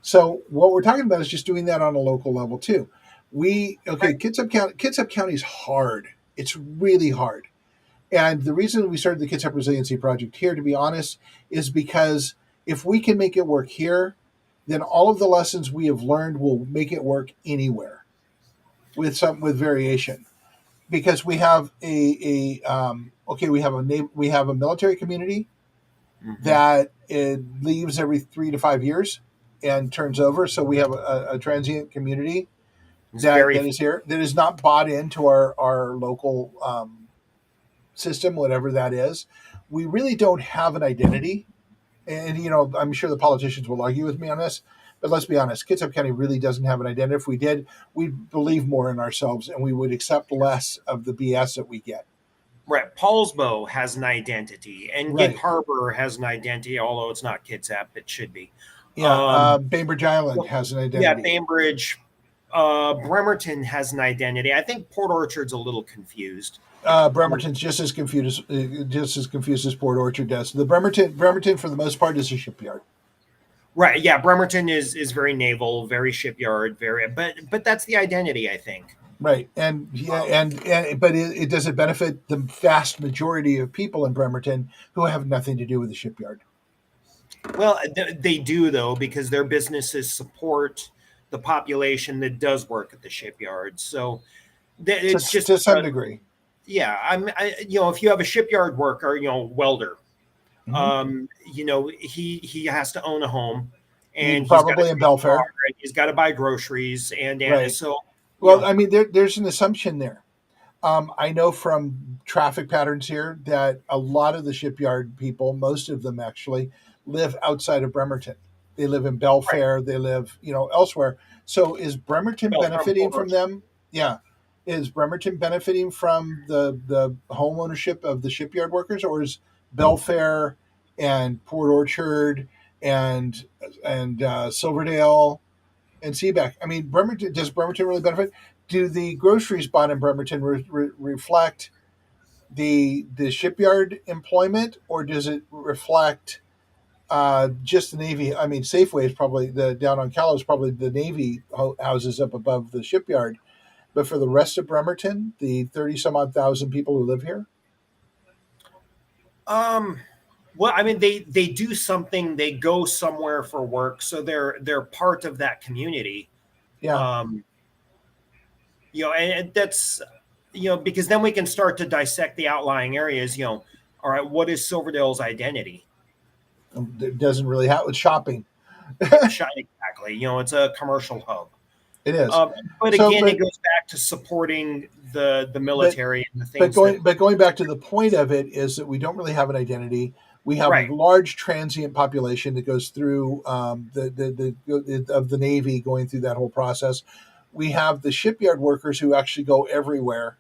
So what we're talking about is just doing that on a local level too. We okay,
Right.
Kitsap County is hard. It's really hard. And the reason we started the Kitsap Resiliency Project here, to be honest, is because if we can make it work here, then all of the lessons we have learned will make it work anywhere with variation. Because we have we have a military community
Hmm.
that it leaves every 3 to 5 years and turns over. So we have a transient community
It's very
that is here that is not bought into our local system, whatever that is. We really don't have an identity. And, I'm sure the politicians will argue with me on this, but let's be honest, Kitsap County really doesn't have an identity. If we did, we'd believe more in ourselves and we would accept less of the BS that we get.
right. Paulsbo has an identity, and Gig
Right.
Harbor has an identity, although it's not Kitsap, it should be.
Yeah.
Um,
Bainbridge Island
well,
has an
yeah,
identity.
Bainbridge, Bremerton has an identity. I think Port Orchard's a little confused.
Bremerton's just as confused as Port Orchard does. The Bremerton for the most part is a shipyard.
Right. Yeah. Bremerton is very naval, very shipyard, very, but that's the identity, I think.
Right, and yeah,
Um,
but it doesn't benefit the vast majority of people in Bremerton who have nothing to do with the shipyard.
well, they do though, because their businesses support the population that does work at the shipyard. So it's just
To some degree.
yeah. If you have a shipyard worker, welder,
Hmm.
he has to own a home, and he's got to
Probably in
take a car,
Belfair.
and he's got to buy groceries, and
Right.
so you
Well,
know
I mean, there's an assumption there. I know from traffic patterns here that a lot of the shipyard people, most of them actually, live outside of Bremerton. They live in
right.
Belfair. They live, elsewhere. So is Bremerton
Well, from
benefiting
Port
from
Orchard.
them? Yeah. Is Bremerton benefiting from the home ownership of the shipyard workers, or is Belfair and Port Orchard and Silverdale and Seaback? I mean, does Bremerton really benefit? Do the groceries bought in Bremerton reflect the shipyard employment, or does it reflect just the Navy? I mean, Safeway is probably the down on Callow is probably the Navy houses up above the shipyard, but for the rest of Bremerton, the 30 some odd thousand people who live here,
Um, well, I mean, they do something. They go somewhere for work, so they're part of that community.
yeah,
Um, and that's because then we can start to dissect the outlying areas. All right, what is Silverdale's identity?
it doesn't really have with shopping.
Exactly. It's a commercial hub.
It is.
But
So,
again, it goes back to supporting the
but
military and the things that.
going back to the point of it is that we don't really have an identity. We have a
Right.
large transient population that goes through of the Navy going through that whole process. We have the shipyard workers who actually go everywhere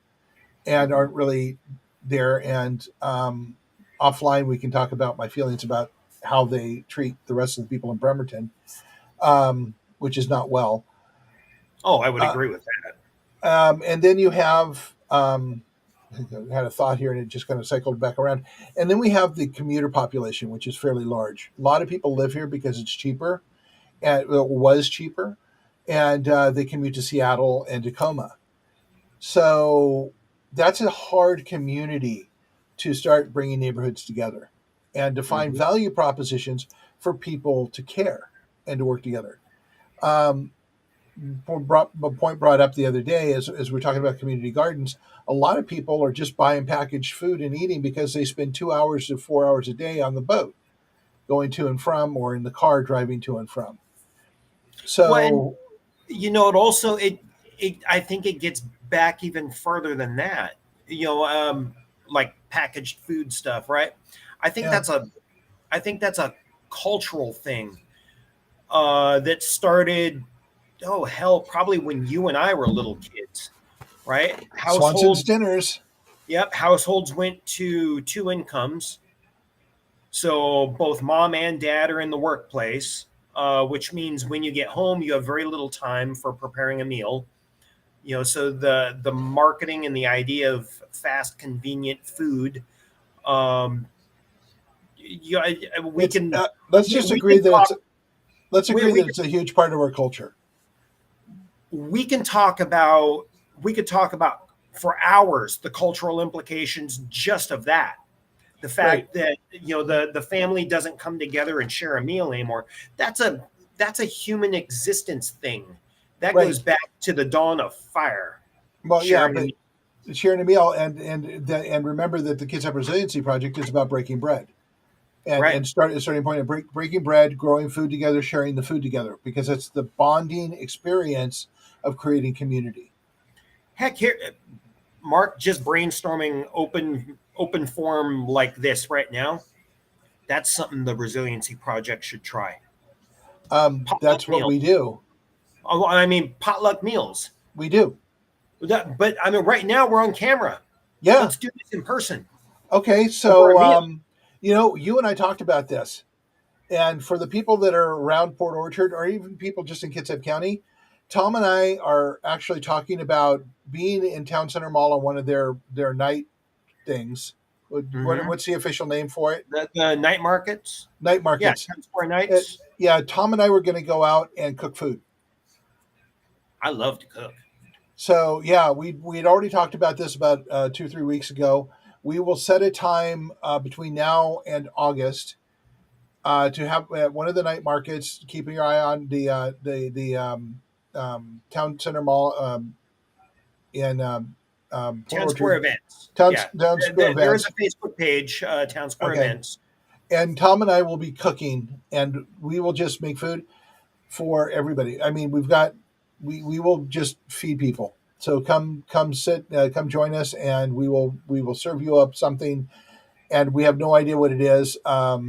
and aren't really there. And offline, we can talk about my feelings about how they treat the rest of the people in Bremerton, which is not well.
Oh, I would
Uh,
agree with that.
and then you have I had a thought here and it just kind of cycled back around. And then we have the commuter population, which is fairly large. A lot of people live here because it's cheaper, and it was cheaper, and they commute to Seattle and Tacoma. So that's a hard community to start bringing neighborhoods together and to find
Mhm.
value propositions for people to care and to work together. Um, a point brought up the other day as we're talking about community gardens, a lot of people are just buying packaged food and eating because they spend 2 hours to 4 hours a day on the boat going to and from, or in the car driving to and from.
Well, and
So
it also it I think it gets back even further than that. Like packaged food stuff, right? I think
yeah,
that's a I think that's a cultural thing that started. Oh hell, probably when you and I were little kids, right?
Swanson's dinners.
Yep, households went to two incomes, so both mom and dad are in the workplace, which means when you get home, you have very little time for preparing a meal. So the marketing and the idea of fast, convenient food, um, we
It's
can
let's just
we
agree
can
that
talk
it's a huge part of our culture.
we can talk about we could talk about for hours the cultural implications just of that. The
Right,
fact that the family doesn't come together and share a meal anymore. That's a human existence thing. That goes
right.
back to the dawn of fire.
Well, yeah,
Sharing a
but
meal.
sharing a meal and remember that the Kids Up Resiliency Project is about breaking bread
Right.
and starting point of breaking bread, growing food together, sharing the food together, because it's the bonding experience of creating community.
Heck, here, Mark, just brainstorming open form like this right now. That's something the resiliency project should try.
That's
Potluck
what
meals.
we do.
Oh, I mean, potluck meals.
We do.
But I mean, right now we're on camera.
Yeah.
Let's do this in person
Okay.
over a
So,
meal.
you and I talked about this. And for the people that are around Port Orchard, or even people just in Kitsap County, Tom and I are actually talking about being in Town Center Mall on one of their night things.
Mm-hmm.
What's the official name for it?
The night markets.
Night
Yeah,
markets.
10 square nights.
Yeah, Tom and I were going to go out and cook food.
I love to cook.
So yeah, we'd already talked about this about 2 or 3 weeks ago. We will set a time between now and August to have one of the night markets. Keeping your eye on the Town Center Mall in Port
10 Square
Orchard.
Events. Yeah.
Town Square
There is
events.
a Facebook page, Town Square
Okay,
Events.
and Tom and I will be cooking, and we will just make food for everybody. I mean, we will just feed people. So come join us, and we will serve you up something, and we have no idea what it is.
Or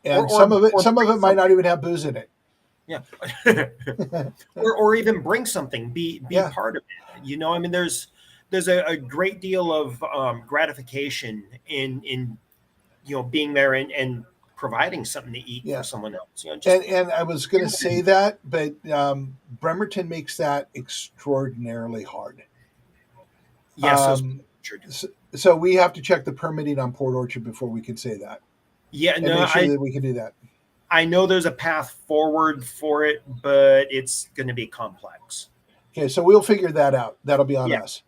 And
or or
some of
bring
it might not
something.
even have booze in it.
Yeah. Or even bring something. Be
Yeah,
part of it. I mean, there's a great deal of gratification in being there and providing something to eat for
yeah.
someone else. Just
And I was going to say that, but Bremerton makes that extraordinarily hard.
yeah. So
Um, so we have to check the permitting on Port Orchard before we can say that,
yeah,
and
no,
make sure that we can do that.
I know there's a path forward for it, but it's going to be complex.
Okay, so we'll figure that out. That'll be on
Yeah,
us.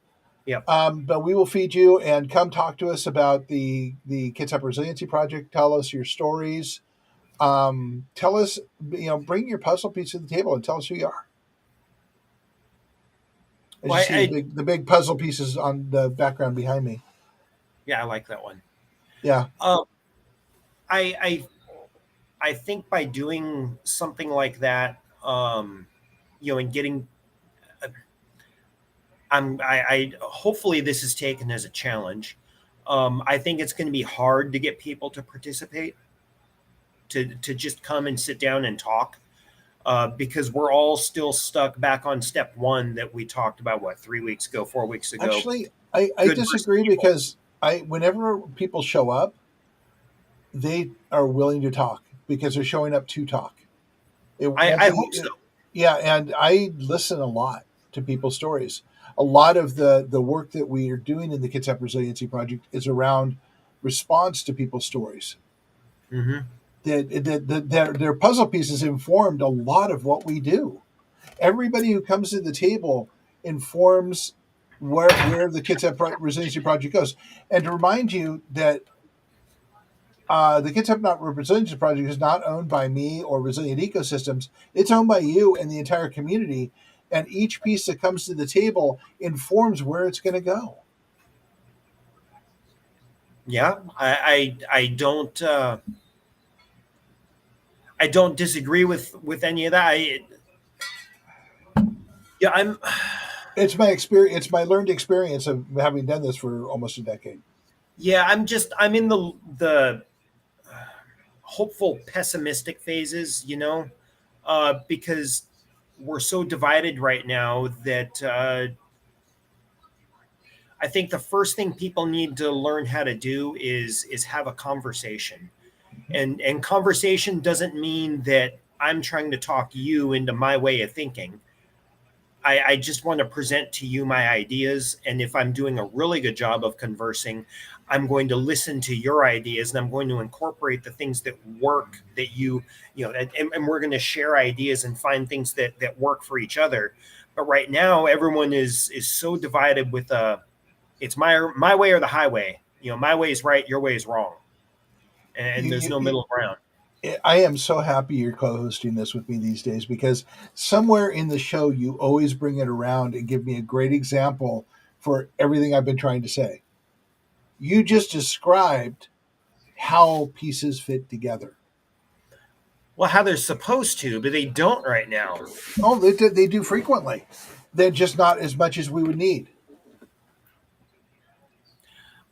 yeah.
But we will feed you and come talk to us about the Kids Up Resiliency Project. Tell us your stories. Tell us, bring your puzzle piece to the table and tell us who you are. As you
Well,
see the big puzzle pieces on the background behind me.
yeah, I like that one.
Yeah,
Um, I, I I think by doing something like that, and getting, I hopefully this is taken as a challenge. I think it's going to be hard to get people to participate. to just come and sit down and talk, because we're all still stuck back on step one that we talked about, what, 3 weeks ago, 4 weeks ago.
Actually, I
Good versus
disagree
evil.
because whenever people show up, they are willing to talk because they're showing up to talk. It won't
I
be,
hope so.
yeah, and I listen a lot to people's stories. A lot of the work that we are doing in the Kitsap Resiliency Project is around response to people's stories.
Hmm.
Their puzzle pieces informed a lot of what we do. Everybody who comes to the table informs where the Kitsap Resiliency Project goes. And to remind you that the Kitsap Resiliency Project is not owned by me or Resilient Ecosystems. It's owned by you and the entire community. And each piece that comes to the table informs where it's going to go.
Yeah, I don't disagree with any of that. Yeah,
It's my experience. It's my learned experience of having done this for almost a decade.
yeah, I'm in the hopeful pessimistic phases, because we're so divided right now that I think the first thing people need to learn how to do is have a conversation. And conversation doesn't mean that I'm trying to talk you into my way of thinking. I just want to present to you my ideas. And if I'm doing a really good job of conversing, I'm going to listen to your ideas and I'm going to incorporate the things that work that and we're going to share ideas and find things that work for each other. But right now, everyone is so divided with it's my way or the highway. My way is right, your way is wrong, and
You,
there's
you,
no
you,
middle ground.
I am so happy you're co-hosting this with me these days because somewhere in the show you always bring it around and give me a great example for everything I've been trying to say. You just described how pieces fit together.
Well, how they're supposed to, but they don't right now.
Oh, they do frequently. They're just not as much as we would need.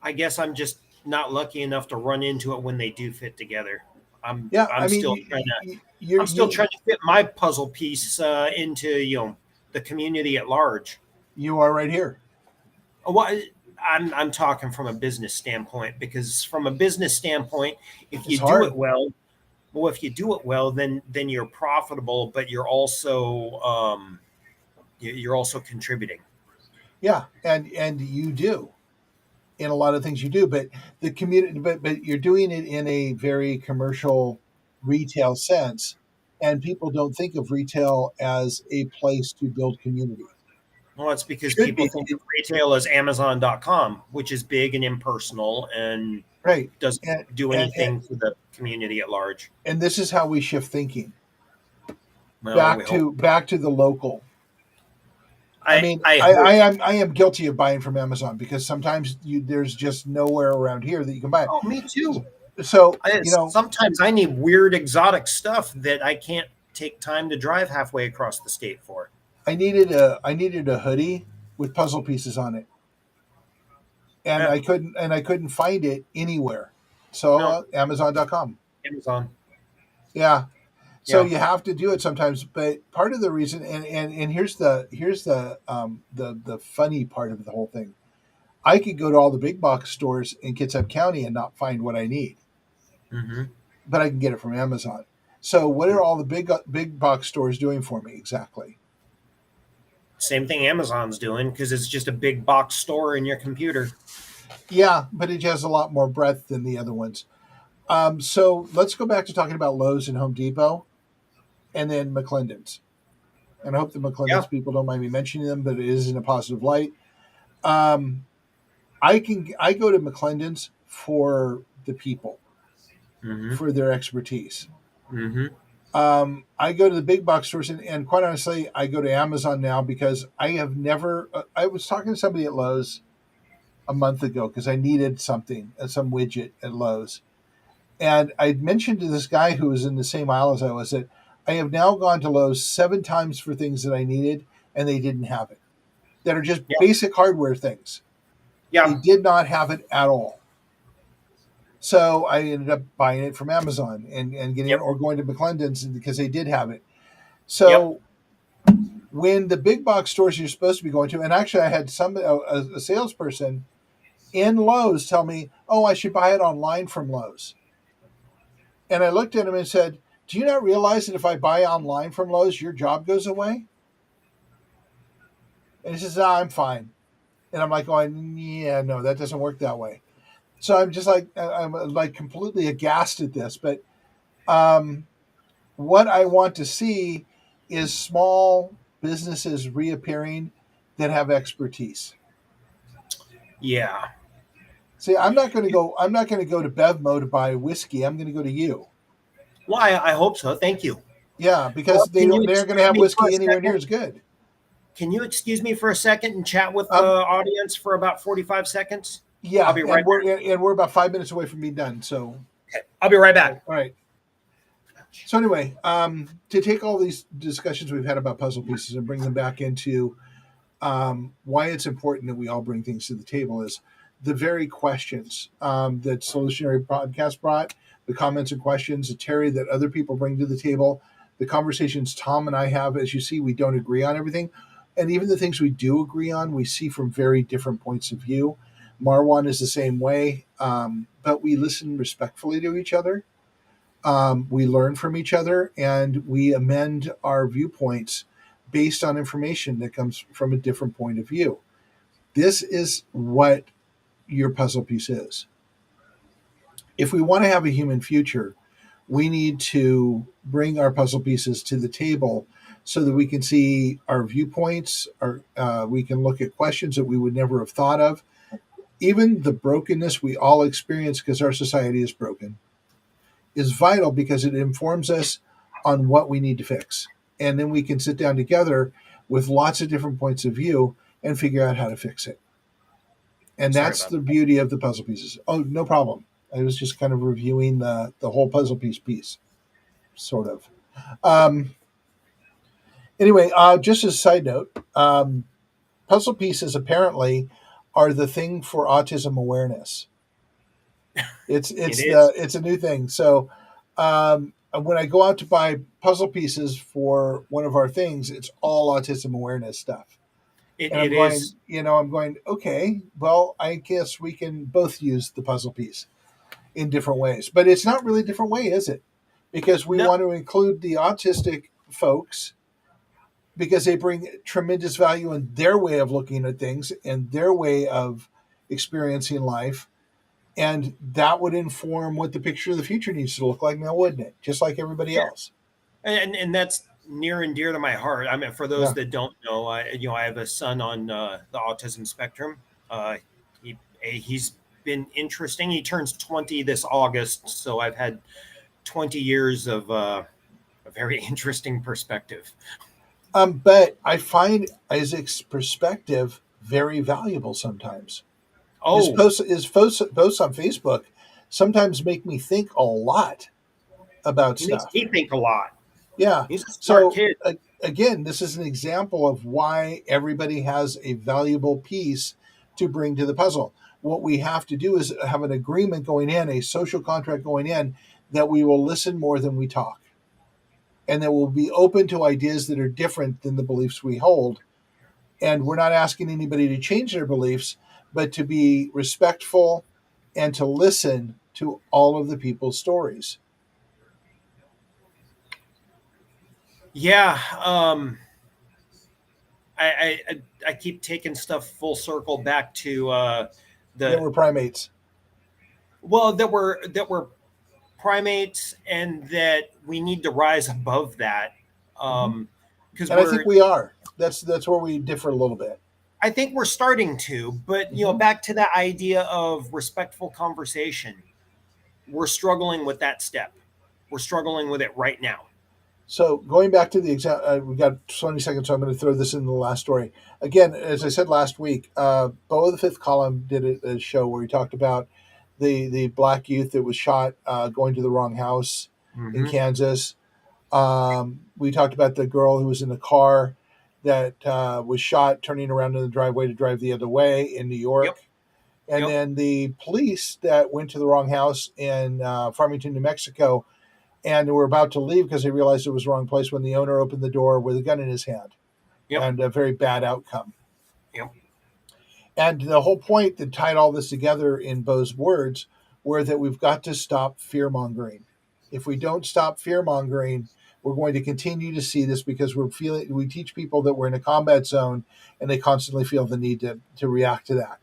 I guess I'm just not lucky enough to run into it when they do fit together. I'm
Yeah, I
I'm
mean,
still trying to I'm still
you
trying to fit my puzzle piece into the community at large.
you are right here.
What I'm talking from a business standpoint, because from a business standpoint, if
It's
you do
hard.
it well, if you do it well, then you're profitable, but you're also contributing.
Yeah, and you do in a lot of things you do, but the community, but you're doing it in a very commercial retail sense, and people don't think of retail as a place to build community.
Well, it's because
Should
people
be
think of retail as Amazon.com, which is big and impersonal and
right,
doesn't
and
do
and and,
anything for the community at large.
and this is how we shift thinking
Well, we hope.
back to the local. I mean,
I hope.
I am guilty of buying from Amazon because sometimes there's just nowhere around here that you can buy it.
Oh, me too.
So you know,
Sometimes I need weird exotic stuff that I can't take time to drive halfway across the state for.
I needed a hoodie with puzzle pieces on it, and
Yeah,
I couldn't find it anywhere. So
no,
Amazon.com.
Amazon.
Yeah. So
Yeah,
you have to do it sometimes, but part of the reason, and here's the funny part of the whole thing. I could go to all the big box stores in Kitsap County and not find what I need,
hmm,
but I can get it from Amazon. So what are all the big box stores doing for me exactly?
same thing Amazon's doing because it's just a big box store in your computer.
Yeah, but it has a lot more breadth than the other ones. So let's go back to talking about Lowe's and Home Depot, and then McClendon's. And I hope the
Yeah.
McClendon's people don't mind me mentioning them, but it is in a positive light. Um, I go to McClendon's for the people,
Hmm.
for their expertise.
Hmm.
I go to the big box stores, and quite honestly, I go to Amazon now because I have never. I was talking to somebody at Lowe's a month ago because I needed something, some widget at Lowe's, and I mentioned to this guy who was in the same aisle as I was that I have now gone to Lowe's 7 times for things that I needed, and they didn't have it. That are just
Yeah.
basic hardware things. They
Yeah.
did not have it at all. So I ended up buying it from Amazon and getting it,
Yep.
or going to McClendon's because they did have it.
Yep.
So when the big box stores you're supposed to be going to, and actually I had a salesperson in Lowe's tell me, "Oh, I should buy it online from Lowe's." And I looked at him and said, "Do you not realize that if I buy online from Lowe's, your job goes away?" And he says, "I'm fine." And I'm like going, "Yeah, no, that doesn't work that way." So I'm just like, I'm like completely aghast at this. But um, what I want to see is small businesses reappearing that have expertise.
Yeah.
See, I'm not going to go. I'm not going to go to Bevmo to buy whiskey. I'm going to go to you.
Well, I hope so. Thank you.
Yeah, because they
Can
don't.
you
They're going to
excuse
have
me for a
whiskey anywhere near
second?
as good.
Can you excuse me for a second and chat with the
Um,
audience for about 45 seconds? I'll
yeah,
be right
and
back.
we're about 5 minutes away from being done. So,
Okay. I'll be right
all
back.
right. So anyway, to take all these discussions we've had about puzzle pieces and bring them back into why it's important that we all bring things to the table is the very questions that Solutionary Podcast brought, the comments and questions, the Terry that other people bring to the table, the conversations Tom and I have. As you see, we don't agree on everything. And even the things we do agree on, we see from very different points of view. Marwan is the same way, but we listen respectfully to each other. We learn from each other and we amend our viewpoints based on information that comes from a different point of view. This is what your puzzle piece is. If we want to have a human future, we need to bring our puzzle pieces to the table so that we can see our viewpoints, we can look at questions that we would never have thought of. Even the brokenness we all experience because our society is broken is vital because it informs us on what we need to fix. And then we can sit down together with lots of different points of view and figure out how to fix it. And
Sorry
that's
about
the beauty of the puzzle pieces. Oh, no problem. I was just kind of reviewing the whole puzzle piece, sort of. Um, anyway, just as a side note, puzzle pieces apparently are the thing for autism awareness. It's
that. It
it's
is.
the it's a new thing. So when I go out to buy puzzle pieces for one of our things, it's all autism awareness stuff. And
It is.
I'm going, okay, well, I guess we can both use the puzzle piece in different ways. But it's not really a different way, is it? Because we
No.
want to include the autistic folks because they bring tremendous value in their way of looking at things and their way of experiencing life, and that would inform what the picture of the future needs to look like now, wouldn't it? Just like everybody
Yeah.
else.
And that's near and dear to my heart. I mean, for those
Yeah.
that don't know, I have a son on the autism spectrum. Uh, he's been interesting. He turns 20 this August, so I've had 20 years of a very interesting perspective.
But I find Isaac's perspective very valuable sometimes.
Oh,
Posts on Facebook sometimes make me think a lot about
he makes
stuff.
me think a lot.
Yeah.
He's a smart
So
kid.
again, this is an example of why everybody has a valuable piece to bring to the puzzle. What we have to do is have an agreement going in, a social contract going in, that we will listen more than we talk, and that we'll be open to ideas that are different than the beliefs we hold. And we're not asking anybody to change their beliefs, but to be respectful and to listen to all of the people's stories.
Yeah. I keep taking stuff full circle back to
That
the
we're primates.
well that we're primates and that we need to rise above that
Mm-hmm.
because
And I think we are. That's where we differ a little bit.
I think we're starting to, but
Mm-hmm.
back to that idea of respectful conversation, we're struggling with that step. We're struggling with it right now.
So going back to the exam, we got 20 seconds, so I'm going to throw this in the last story. Again, as I said last week, Bo of the Fifth Column did a show where he talked about the black youth that was shot going to the wrong house in
Mm-hmm.
Kansas. We talked about the girl who was in the car that was shot turning around in the driveway to drive the other way in New
Yep.
York. And
Yep.
then the police that went to the wrong house in Farmington, New Mexico, and were about to leave because they realized it was the wrong place when the owner opened the door with a gun in his hand,
Yep.
and a very bad outcome.
Yep.
And the whole point that tied all this together in Bo's words were that we've got to stop fear mongering. If we don't stop fear mongering, we're going to continue to see this because we teach people that we're in a combat zone and they constantly feel the need to react to that.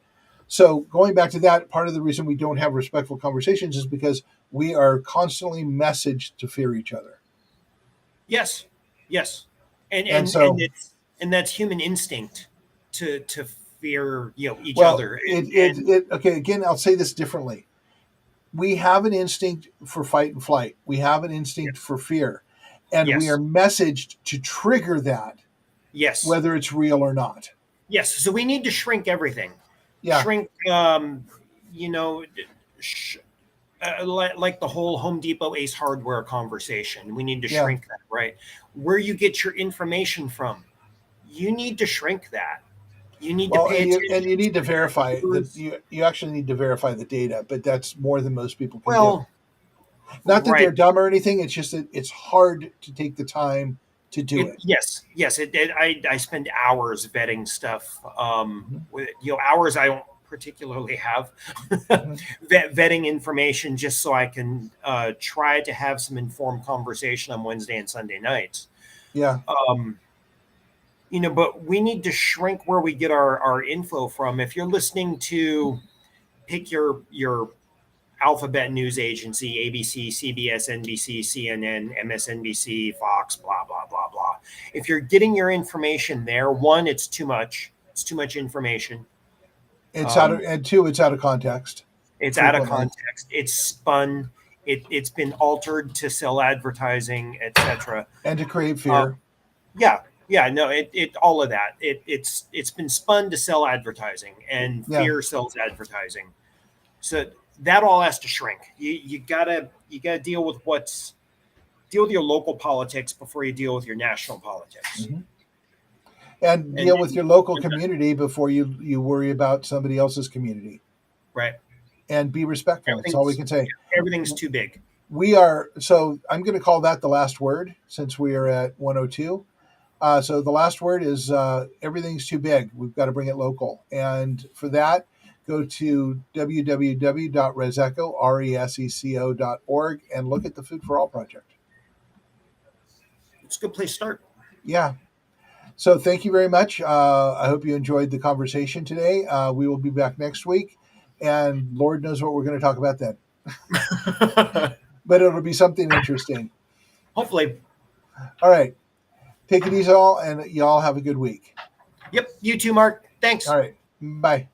So going back to that, part of the reason we don't have respectful conversations is because we are constantly messaged to fear each other.
Yes. Yes. And
And
and
so,
and that's human instinct to fear, each
well,
other.
okay, again, I'll say this differently. We have an instinct for fight and flight. We have an instinct for fear. And we are
Yes.
messaged to trigger that,
Yes.
whether it's real or not.
Yes. So we need to shrink everything.
Yeah.
Shrink, you know, sh- like the whole Home Depot Ace Hardware conversation. We need to
Yeah.
shrink that, right? Where you get your information from, you need to shrink that. You need to
Well,
pay
and you
attention
need to
to
verify that
who's,
you actually need to verify the data, but that's more than most people can do.
well,
Not that
right.
they're dumb or anything. It's just that it's hard to take the time to do it.
Yes, yes. I spend hours vetting stuff.
Mhm.
With hours I don't particularly have
Mhm.
vetting information just so I can try to have some informed conversation on Wednesday and Sunday nights.
Yeah.
Um, but we need to shrink where we get our info from. If you're listening to pick your alphabet news agency, ABC, CBS, NBC, CNN, MSNBC, Fox, blah, blah, blah, blah. If you're getting your information there, one, it's too much. It's too much information.
It's out of,
Um,
and two, it's out of context
it's out of
frequently.
context. It's spun. It's been altered to sell advertising, etc.
And to create
Uh,
fear.
yeah, no, it all of that. It's been spun to sell advertising, and
Yeah.
fear sells advertising. So that all has to shrink. You gotta deal with your local politics before you deal with your national politics.
Mm-hmm. And
And
deal with your local community before you worry about somebody else's community.
right,
And be respectful. That's all we can say.
everything's too big.
So I'm going to call that the last word since we are at 102. So the last word is everything's too big. We've got to bring it local. And for that, go to www.reseco.org and look at the Food for All project.
It's a good place to start.
Yeah. So thank you very much. I hope you enjoyed the conversation today. We will be back next week, and Lord knows what we're going to talk about then. But it'll be something interesting.
Hopefully.
All right. Take it easy, all, and y'all have a good week.
Yep. You too, Mark. Thanks.
All right. Bye.